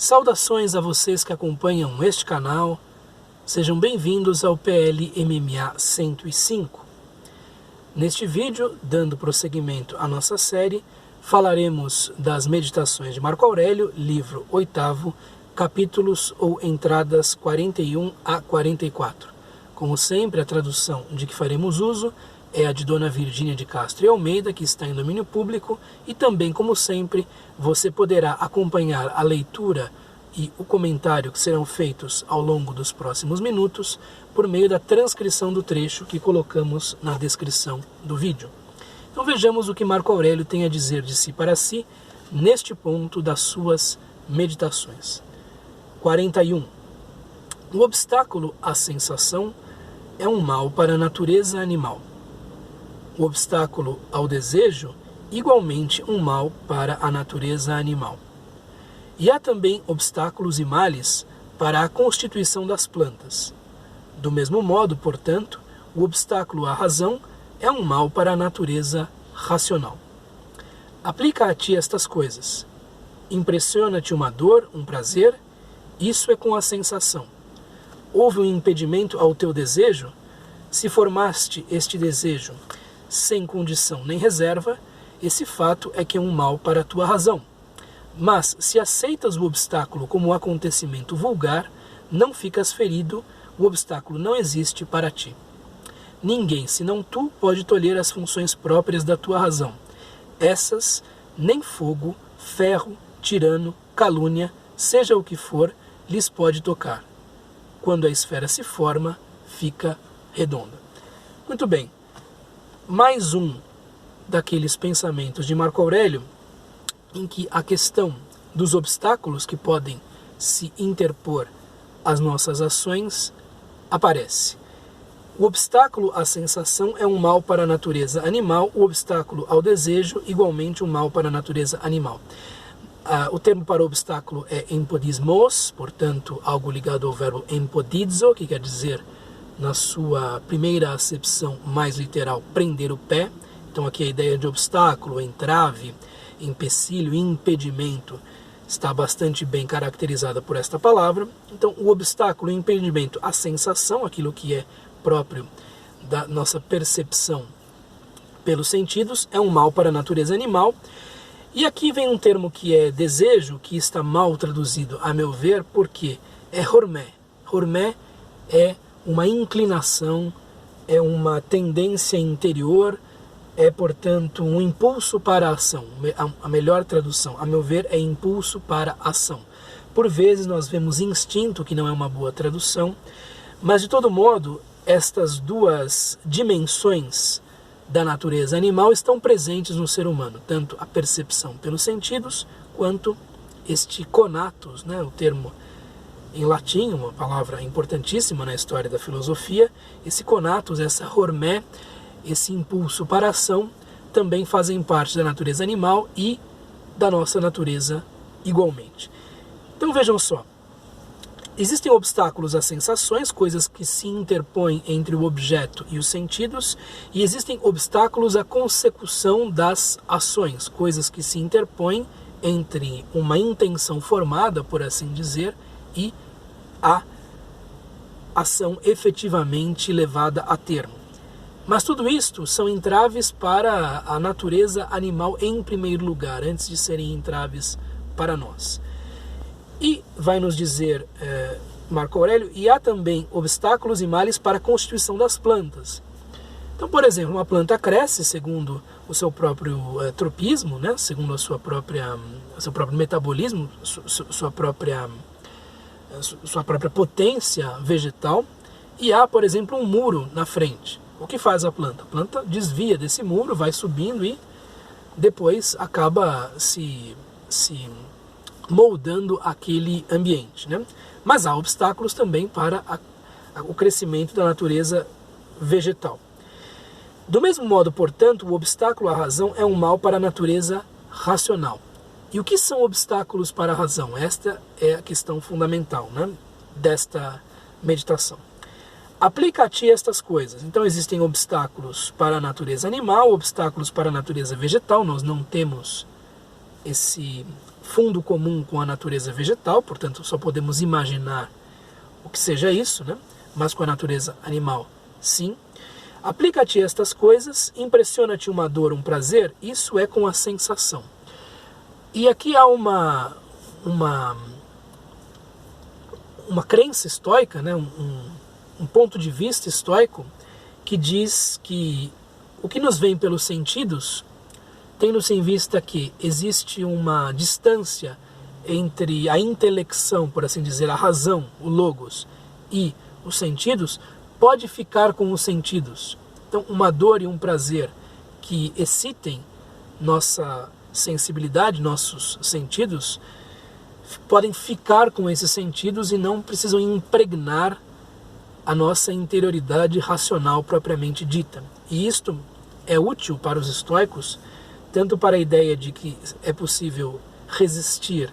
Saudações a vocês que acompanham este canal, sejam bem-vindos ao PL MMA 105. Neste vídeo, dando prosseguimento à nossa série, falaremos das meditações de Marco Aurélio, livro 8º, capítulos ou entradas 41 a 44. Como sempre, a tradução de que faremos uso é a de Dona Virgínia de Castro e Almeida, que está em domínio público, e também, como sempre, você poderá acompanhar a leitura e o comentário que serão feitos ao longo dos próximos minutos por meio da transcrição do trecho que colocamos na descrição do vídeo. Então vejamos o que Marco Aurélio tem a dizer de si para si neste ponto das suas meditações. 41. O obstáculo à sensação é um mal para a natureza animal. O obstáculo ao desejo, igualmente um mal para a natureza animal. E há também obstáculos e males para a constituição das plantas. Do mesmo modo, portanto, o obstáculo à razão é um mal para a natureza racional. Aplica a ti estas coisas. Impressiona-te uma dor, um prazer, isso é com a sensação. Houve um impedimento ao teu desejo? Se formaste este desejo sem condição nem reserva, esse fato é que é um mal para a tua razão. Mas, se aceitas o obstáculo como acontecimento vulgar, não ficas ferido, o obstáculo não existe para ti. Ninguém, senão tu, pode tolher as funções próprias da tua razão. Essas, nem fogo, ferro, tirano, calúnia, seja o que for, lhes pode tocar. Quando a esfera se forma, fica redonda. Muito bem. Mais um daqueles pensamentos de Marco Aurélio em que a questão dos obstáculos que podem se interpor às nossas ações aparece. O obstáculo à sensação é um mal para a natureza animal, o obstáculo ao desejo, igualmente um mal para a natureza animal. O termo para obstáculo é empodismos, portanto, algo ligado ao verbo empodizo, que quer dizer, na sua primeira acepção mais literal, prender o pé. Então aqui a ideia de obstáculo, entrave, empecilho, impedimento está bastante bem caracterizada por esta palavra. Então o obstáculo, o impedimento, a sensação, aquilo que é próprio da nossa percepção pelos sentidos, é um mal para a natureza animal. E aqui vem um termo que é desejo, que está mal traduzido, a meu ver, porque é hormé. Hormé é uma inclinação, é uma tendência interior, é, portanto, um impulso para a ação. A melhor tradução, a meu ver, é impulso para a ação. Por vezes nós vemos instinto, que não é uma boa tradução, mas de todo modo, estas duas dimensões da natureza animal estão presentes no ser humano, tanto a percepção pelos sentidos, quanto este conatus, né, o termo em latim, uma palavra importantíssima na história da filosofia, esse conatus, essa hormé, esse impulso para a ação, também fazem parte da natureza animal e da nossa natureza igualmente. Então vejam só, existem obstáculos às sensações, coisas que se interpõem entre o objeto e os sentidos, e existem obstáculos à consecução das ações, coisas que se interpõem entre uma intenção formada, por assim dizer, e a ação efetivamente levada a termo. Mas tudo isto são entraves para a natureza animal em primeiro lugar, antes de serem entraves para nós. E vai nos dizer Marco Aurélio, e há também obstáculos e males para a constituição das plantas. Então, por exemplo, uma planta cresce segundo o seu próprio tropismo, né? Segundo seu próprio metabolismo, sua própria potência vegetal, e há, por exemplo, um muro na frente. O que faz a planta? A planta desvia desse muro, vai subindo e depois acaba se moldando aquele ambiente, né? Mas há obstáculos também para o crescimento da natureza vegetal. Do mesmo modo, portanto, o obstáculo à razão é um mal para a natureza racional. E o que são obstáculos para a razão? Esta é a questão fundamental, né, desta meditação. Aplica a ti estas coisas. Então existem obstáculos para a natureza animal, obstáculos para a natureza vegetal. Nós não temos esse fundo comum com a natureza vegetal, portanto só podemos imaginar o que seja isso, né? Mas com a natureza animal, sim. Aplica-te estas coisas, impressiona-te uma dor, um prazer, isso é com a sensação. E aqui há uma crença estoica, né? um ponto de vista estoico que diz que o que nos vem pelos sentidos, tendo-se em vista que existe uma distância entre a intelecção, por assim dizer, a razão, o logos, e os sentidos, pode ficar com os sentidos. Então, uma dor e um prazer que excitem nossa sensibilidade, nossos sentidos, podem ficar com esses sentidos e não precisam impregnar a nossa interioridade racional propriamente dita. E isto é útil para os estoicos, tanto para a ideia de que é possível resistir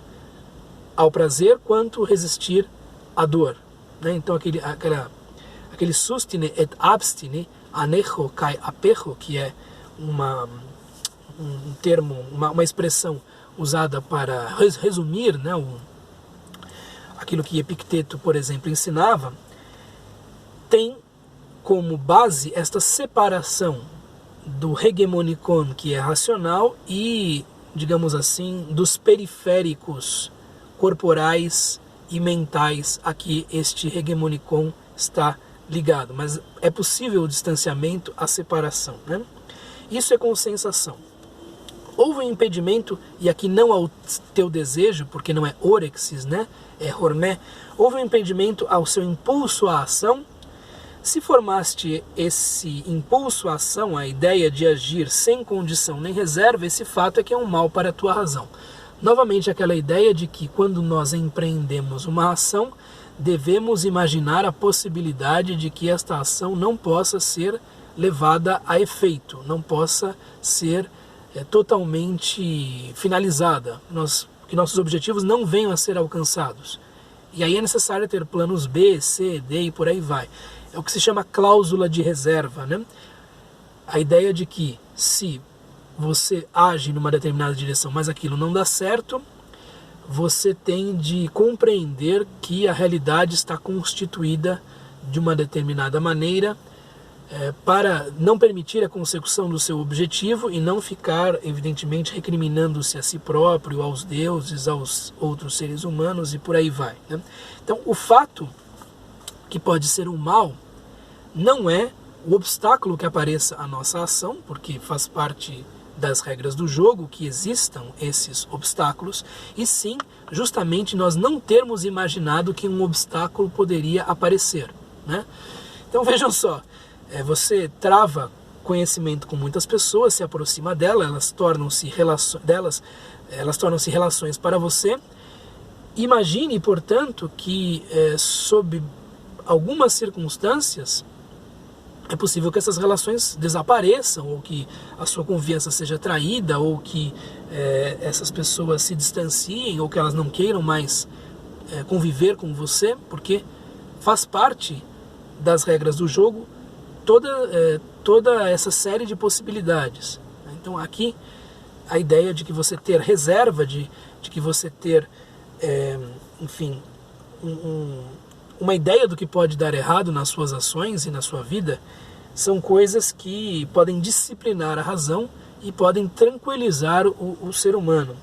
ao prazer, quanto resistir à dor. Né? Então aquele sustine et abstine, anecho kai apecho, que é um termo, uma expressão usada para resumir, né, aquilo que Epicteto, por exemplo, ensinava, tem como base esta separação do hegemonicon, que é racional, e, digamos assim, dos periféricos corporais e mentais a que este hegemonicon está ligado. Mas é possível o distanciamento, a separação, né? Isso é com sensação. Houve um impedimento, e aqui não ao teu desejo, porque não é orexis, né? É hormé. Houve um impedimento ao seu impulso à ação. Se formaste esse impulso à ação, a ideia de agir sem condição nem reserva, esse fato é que é um mal para a tua razão. Novamente, aquela ideia de que quando nós empreendemos uma ação, devemos imaginar a possibilidade de que esta ação não possa ser levada a efeito, não possa ser totalmente finalizada, que nossos objetivos não venham a ser alcançados. E aí é necessário ter planos B, C, D e por aí vai. É o que se chama cláusula de reserva, né? A ideia de que se você age numa determinada direção, mas aquilo não dá certo, você tem de compreender que a realidade está constituída de uma determinada maneira para não permitir a consecução do seu objetivo e não ficar, evidentemente, recriminando-se a si próprio, aos deuses, aos outros seres humanos e por aí vai, né? Então, o fato que pode ser um mal não é o obstáculo que apareça à nossa ação, porque faz parte das regras do jogo que existam esses obstáculos, e sim, justamente, nós não termos imaginado que um obstáculo poderia aparecer, né? Então vejam só, você trava conhecimento com muitas pessoas, se aproxima delas, elas tornam-se relações para você. Imagine, portanto, que sob algumas circunstâncias é possível que essas relações desapareçam, ou que a sua confiança seja traída, ou que essas pessoas se distanciem, ou que elas não queiram mais conviver com você, faz parte das regras do jogo toda essa série de possibilidades. Então aqui a ideia de que você ter reserva, de que você ter, enfim, uma ideia do que pode dar errado nas suas ações e na sua vida, são coisas que podem disciplinar a razão e podem tranquilizar o ser humano.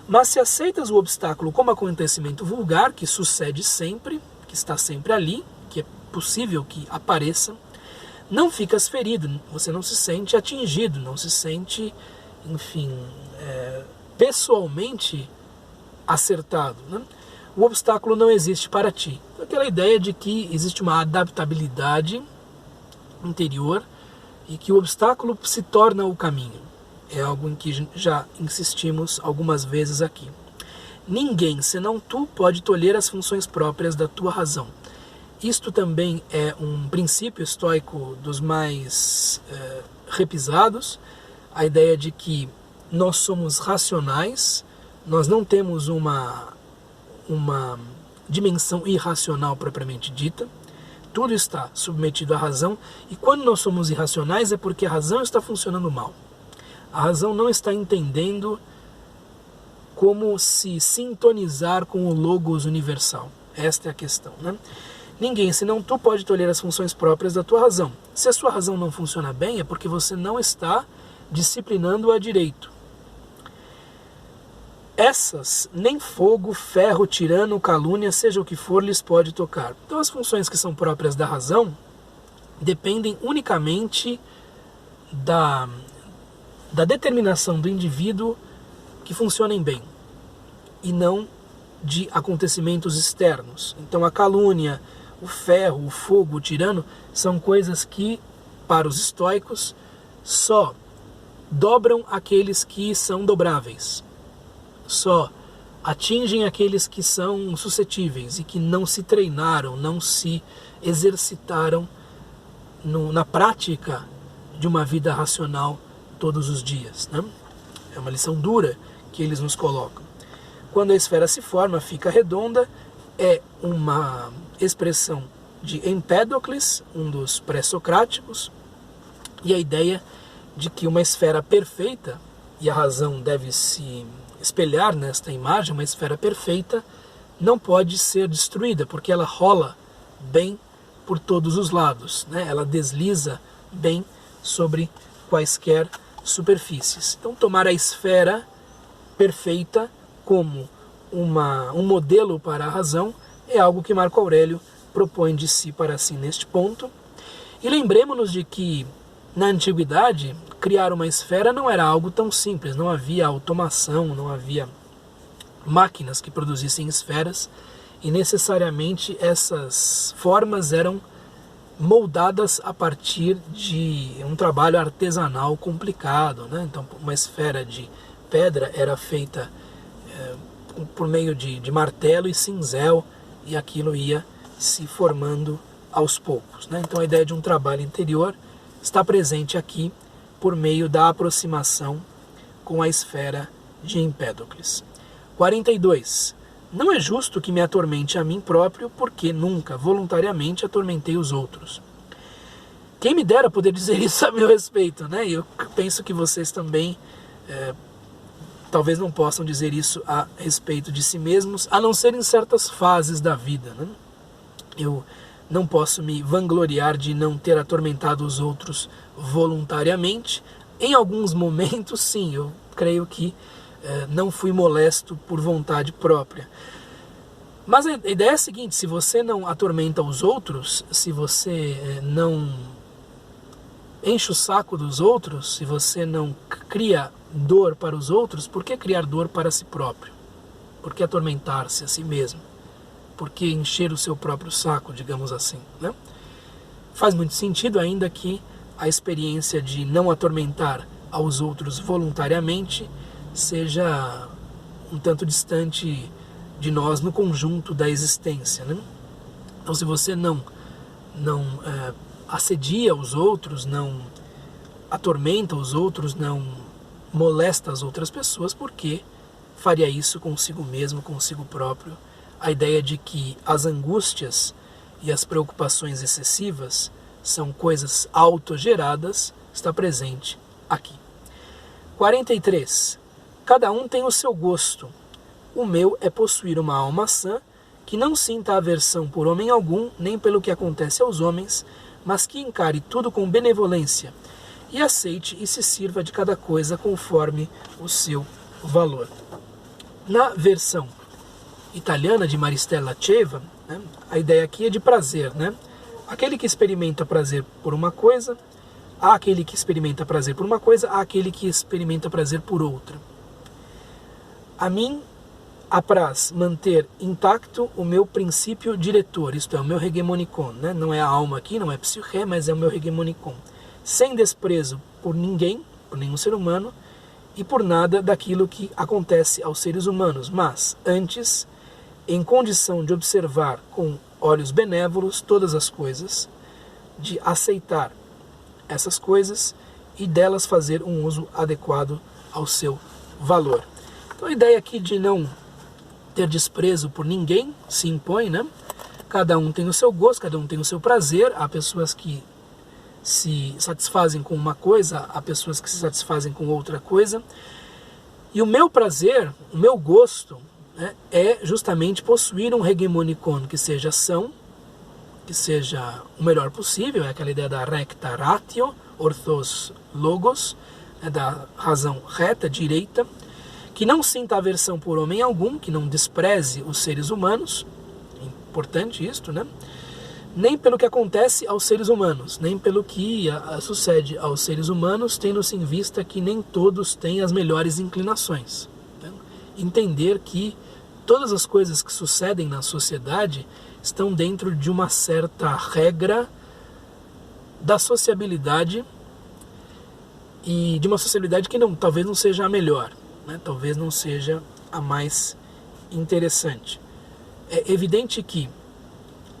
Mas se aceitas o obstáculo como acontecimento vulgar, que sucede sempre, que está sempre ali, que é possível que apareça, não ficas ferido, você não se sente atingido, não se sente, enfim, pessoalmente acertado, né? O obstáculo não existe para ti. Aquela ideia de que existe uma adaptabilidade interior e que o obstáculo se torna o caminho. É algo em que já insistimos algumas vezes aqui. Ninguém, senão tu, pode tolher as funções próprias da tua razão. Isto também é um princípio estoico dos mais repisados, a ideia de que nós somos racionais, nós não temos uma dimensão irracional propriamente dita, tudo está submetido à razão, e quando nós somos irracionais é porque a razão está funcionando mal. A razão não está entendendo como se sintonizar com o logos universal. Esta é a questão, né? Ninguém, senão tu, pode tolher as funções próprias da tua razão. Se a sua razão não funciona bem, é porque você não está disciplinando-a direito. Essas, nem fogo, ferro, tirano, calúnia, seja o que for, lhes pode tocar. Então as funções que são próprias da razão dependem unicamente da determinação do indivíduo que funcionem bem, e não de acontecimentos externos. Então a calúnia, o ferro, o fogo, o tirano, são coisas que, para os estoicos, só dobram aqueles que são dobráveis, só atingem aqueles que são suscetíveis e que não se treinaram, não se exercitaram na prática de uma vida racional todos os dias, né? É uma lição dura que eles nos colocam. Quando a esfera se forma, fica redonda, é uma expressão de Empédocles, um dos pré-socráticos, e a ideia de que uma esfera perfeita, e a razão deve se espelhar nesta imagem, uma esfera perfeita não pode ser destruída, porque ela rola bem por todos os lados, né? Ela desliza bem sobre quaisquer superfícies. Então tomar a esfera perfeita como um modelo para a razão é algo que Marco Aurélio propõe de si para si neste ponto. E lembremos-nos de que na antiguidade criar uma esfera não era algo tão simples, não havia automação, não havia máquinas que produzissem esferas, e necessariamente essas formas eram moldadas a partir de um trabalho artesanal complicado, né? Então uma esfera de pedra era feita por meio de martelo e cinzel, e aquilo ia se formando aos poucos, né? Então a ideia de um trabalho interior está presente aqui por meio da aproximação com a esfera de Empédocles. 42. Não é justo que me atormente a mim próprio, porque nunca voluntariamente atormentei os outros. Quem me dera poder dizer isso a meu respeito, né? Eu penso que vocês também talvez não possam dizer isso a respeito de si mesmos, a não ser em certas fases da vida, né? Eu não posso me vangloriar de não ter atormentado os outros voluntariamente. Em alguns momentos, sim, eu creio que não fui molesto por vontade própria. Mas a ideia é a seguinte: se você não atormenta os outros, se você não enche o saco dos outros, se você não cria dor para os outros, por que criar dor para si próprio? Por que atormentar-se a si mesmo? Por que encher o seu próprio saco, digamos assim, né? Faz muito sentido, ainda que a experiência de não atormentar aos outros voluntariamente seja um tanto distante de nós no conjunto da existência, né? Então, se você não assedia os outros, não atormenta os outros, não molesta as outras pessoas, por que faria isso consigo mesmo, consigo próprio? A ideia de que as angústias e as preocupações excessivas são coisas autogeradas está presente aqui. 43. Cada um tem o seu gosto. O meu é possuir uma alma sã, que não sinta aversão por homem algum, nem pelo que acontece aos homens, mas que encare tudo com benevolência e aceite e se sirva de cada coisa conforme o seu valor. Na versão italiana de Maristella Ceva, né, a ideia aqui é de prazer, né? Aquele que experimenta prazer por uma coisa, há aquele que experimenta prazer por uma coisa, há aquele que experimenta prazer por outra. A mim apraz manter intacto o meu princípio diretor, isto é, o meu hegemonicon, né? Não é a alma aqui, não é psiché, mas é o meu hegemonicon. Sem desprezo por ninguém, por nenhum ser humano, e por nada daquilo que acontece aos seres humanos, mas, antes, em condição de observar com olhos benévolos todas as coisas, de aceitar essas coisas e delas fazer um uso adequado ao seu valor. Então a ideia aqui de não ter desprezo por ninguém se impõe, né? Cada um tem o seu gosto, cada um tem o seu prazer. Há pessoas que se satisfazem com uma coisa, há pessoas que se satisfazem com outra coisa. E o meu prazer, o meu gosto, né, é justamente possuir um hegemonicon que seja são, que seja o melhor possível, é aquela ideia da recta ratio, orthos logos, da razão reta, direita, que não sinta aversão por homem algum, que não despreze os seres humanos, importante isto, né? Nem pelo que acontece aos seres humanos, nem pelo que sucede aos seres humanos, tendo-se em vista que nem todos têm as melhores inclinações. Né? Entender que todas as coisas que sucedem na sociedade estão dentro de uma certa regra da sociabilidade, e de uma sociabilidade que talvez não seja a melhor, né? Talvez não seja a mais interessante. É evidente que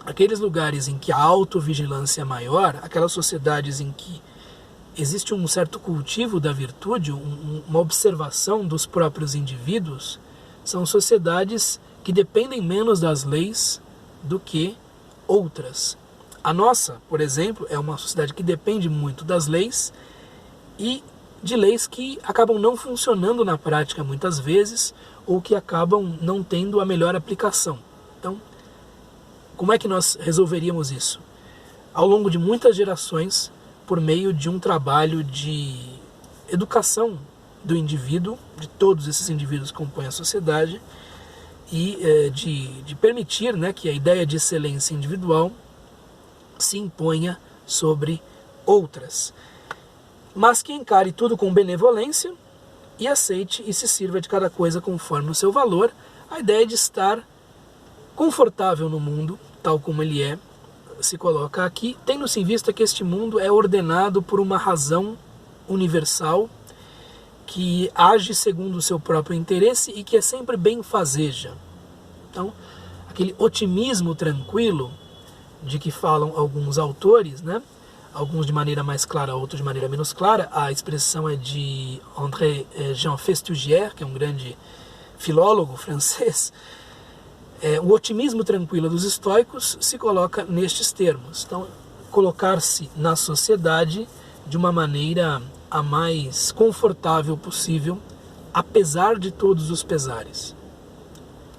aqueles lugares em que a autovigilância é maior, aquelas sociedades em que existe um certo cultivo da virtude, uma observação dos próprios indivíduos, são sociedades que dependem menos das leis do que outras. A nossa, por exemplo, é uma sociedade que depende muito das leis e de leis que acabam não funcionando na prática muitas vezes, ou que acabam não tendo a melhor aplicação. Então, como é que nós resolveríamos isso? Ao longo de muitas gerações, por meio de um trabalho de educação do indivíduo, de todos esses indivíduos que compõem a sociedade, e de permitir, né, que a ideia de excelência individual se imponha sobre outras, mas que encare tudo com benevolência e aceite e se sirva de cada coisa conforme o seu valor. A ideia de estar confortável no mundo, tal como ele é, se coloca aqui, tendo-se em vista que este mundo é ordenado por uma razão universal que age segundo o seu próprio interesse e que é sempre benfazeja. Então, aquele otimismo tranquilo de que falam alguns autores, né? Alguns de maneira mais clara, outros de maneira menos clara. A expressão é de André Jean Festugière, que é um grande filólogo francês. O otimismo tranquilo dos estoicos se coloca nestes termos. Então, colocar-se na sociedade de uma maneira a mais confortável possível, apesar de todos os pesares.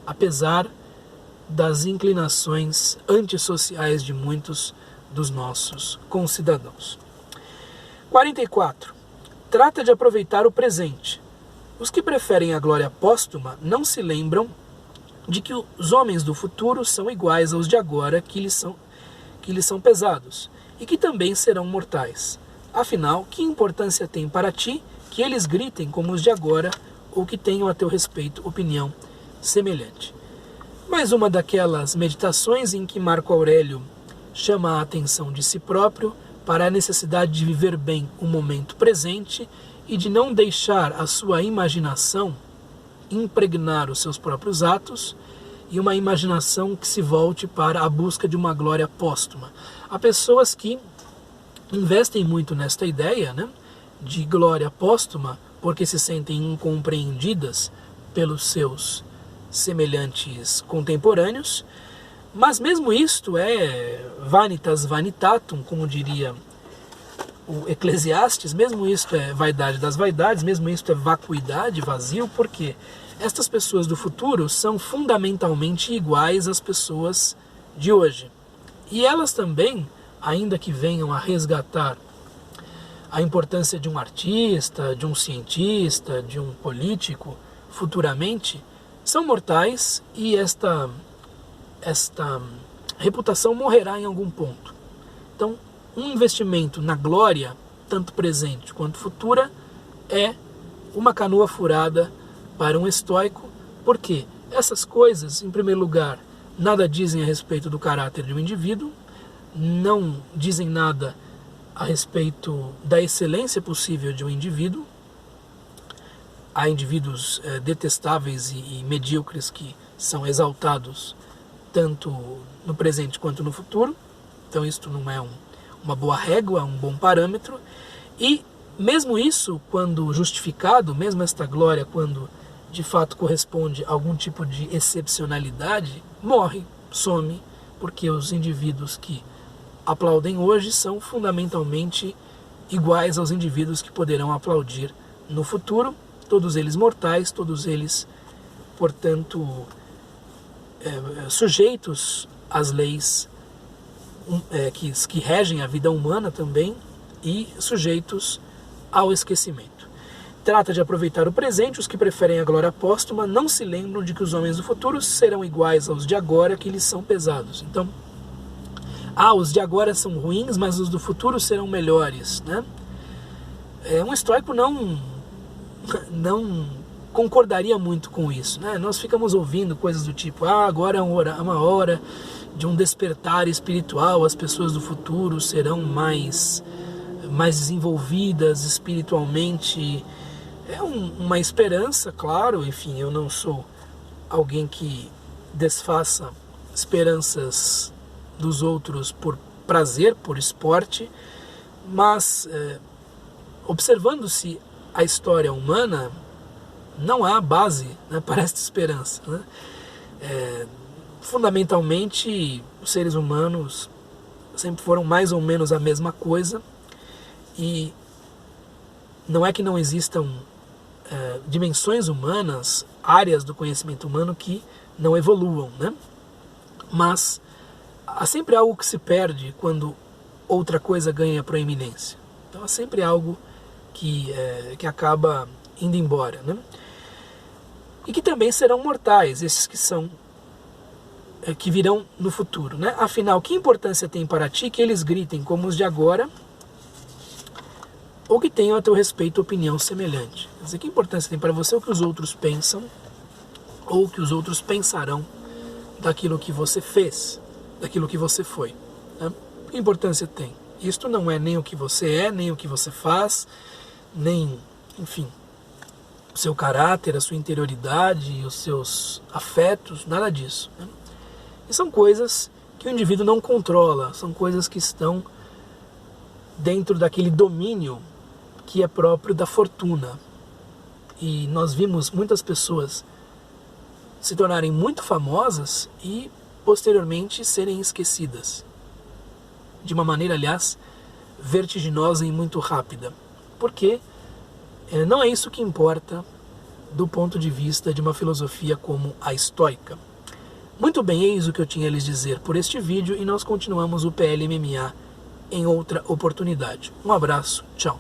Apesar das inclinações antissociais de muitos dos nossos concidadãos. 44. Trata de aproveitar o presente. Os que preferem a glória póstuma não se lembram de que os homens do futuro são iguais aos de agora, que lhes são pesados, e que também serão mortais. Afinal, que importância tem para ti que eles gritem como os de agora, ou que tenham a teu respeito opinião semelhante? Mais uma daquelas meditações em que Marco Aurélio chama a atenção de si próprio para a necessidade de viver bem o momento presente e de não deixar a sua imaginação impregnar os seus próprios atos, e uma imaginação que se volte para a busca de uma glória póstuma. Há pessoas que investem muito nesta ideia, né, de glória póstuma, porque se sentem incompreendidas pelos seus semelhantes contemporâneos, mas mesmo isto é vanitas vanitatum, como diria o Eclesiastes, mesmo isto é vaidade das vaidades, mesmo isto é vacuidade, vazio, porque estas pessoas do futuro são fundamentalmente iguais às pessoas de hoje. E elas também, ainda que venham a resgatar a importância de um artista, de um cientista, de um político, futuramente, são mortais e esta reputação morrerá em algum ponto. Então, um investimento na glória, tanto presente quanto futura, é uma canoa furada para um estoico, porque essas coisas, em primeiro lugar, nada dizem a respeito do caráter de um indivíduo, não dizem nada a respeito da excelência possível de um indivíduo. Há indivíduos detestáveis e medíocres que são exaltados tanto no presente quanto no futuro. Então isto não é uma boa régua, um bom parâmetro. E mesmo isso, quando justificado, mesmo esta glória, quando de fato corresponde a algum tipo de excepcionalidade, morre, some, porque os indivíduos que aplaudem hoje são fundamentalmente iguais aos indivíduos que poderão aplaudir no futuro. todos eles mortais, todos eles, portanto, sujeitos às leis que regem a vida humana também e sujeitos ao esquecimento. Trata de aproveitar o presente. Os que preferem a glória póstuma não se lembram de que os homens do futuro serão iguais aos de agora, que lhes são pesados. Então, os de agora são ruins, mas os do futuro serão melhores, né? Um estoico não concordaria muito com isso, né? Nós ficamos ouvindo coisas do tipo, agora é uma hora de um despertar espiritual, as pessoas do futuro serão mais desenvolvidas espiritualmente. É uma esperança, claro, enfim, eu não sou alguém que desfaça esperanças dos outros por prazer, por esporte, mas observando-se a história humana, não há base, né, para esta esperança, né? Fundamentalmente, os seres humanos sempre foram mais ou menos a mesma coisa, e não é que não existam dimensões humanas, áreas do conhecimento humano que não evoluam, né? Mas há sempre algo que se perde quando outra coisa ganha proeminência. Então há sempre algo que acaba indo embora, né? E que também serão mortais, esses que virão no futuro, né? Afinal, que importância tem para ti que eles gritem como os de agora, ou que tenham a teu respeito opinião semelhante? Quer dizer, que importância tem para você o que os outros pensam, ou o que os outros pensarão daquilo que você fez, daquilo que você foi, né? Que importância tem? Isto não é nem o que você é, nem o que você faz, nem, enfim, o seu caráter, a sua interioridade, os seus afetos, nada disso, né? E são coisas que o indivíduo não controla, são coisas que estão dentro daquele domínio que é próprio da fortuna. E nós vimos muitas pessoas se tornarem muito famosas e posteriormente serem esquecidas. De uma maneira, aliás, vertiginosa e muito rápida. Porque não é isso que importa do ponto de vista de uma filosofia como a estoica. Muito bem, eis o que eu tinha a lhes dizer por este vídeo, e nós continuamos o PL MMA em outra oportunidade. Um abraço, tchau.